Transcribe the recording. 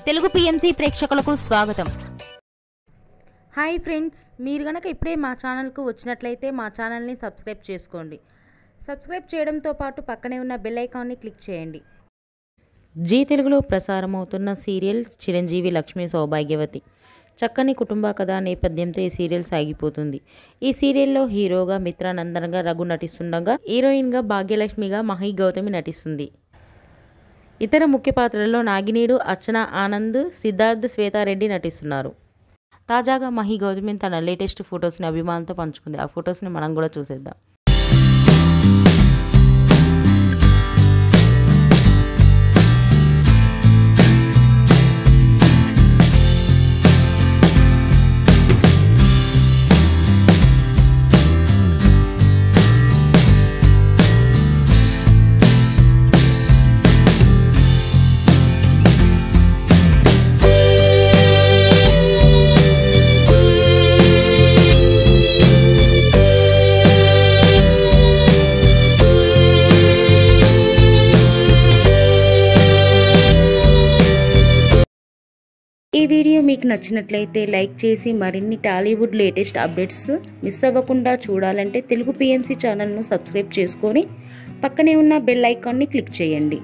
Telugu PMC ప్రేక్షకులకు స్వాగతం. Hi friends, మీరు గనక ఇప్పుడే మా ఛానల్కు వచ్చినట్లయితే మా ఛానల్ని సబ్స్క్రైబ్ చేసుకోండి. సబ్స్క్రైబ్ చేయడంతో పాటు పక్కనే ఉన్న బెల్ ఐకాన్ని క్లిక్ చేయండి. జీ తెలుగులో ప్రసారమవుతున్న సీరియల్ చిరంజీవి లక్ష్మీ సౌభాగ్యవతి. చక్కని కుటుంబ కథ నేపథ్యంతో ఈ సీరియల్ సాగిపోతుంది. ఈ సీరియల్లో హీరోగా మిత్రానందన్గా రఘు నటిస్తుండగా, హీరోయిన్గా భాగ్యలక్ష్మిగా మహి గౌతమి నటిస్తుంది. ఇతర ముఖ్య పాత్రల్లో నాగినీడు, అర్చన ఆనంద్, సిద్ధార్థ్, శ్వేతారెడ్డి నటిస్తున్నారు. తాజాగా మహి గౌతమి తన లేటెస్ట్ ఫొటోస్ని అభిమానులతో పంచుకుంది. ఆ ఫొటోస్ని మనం కూడా చూసేద్దాం. ఈ వీడియో మీకు నచ్చినట్లయితే లైక్ చేసి మరిన్ని టాలీవుడ్ లేటెస్ట్ అప్డేట్స్ మిస్ అవ్వకుండా చూడాలంటే తెలుగు పిఎంసి ఛానల్ను సబ్స్క్రైబ్ చేసుకొని పక్కనే ఉన్న బెల్ ఐకాన్ని క్లిక్ చేయండి.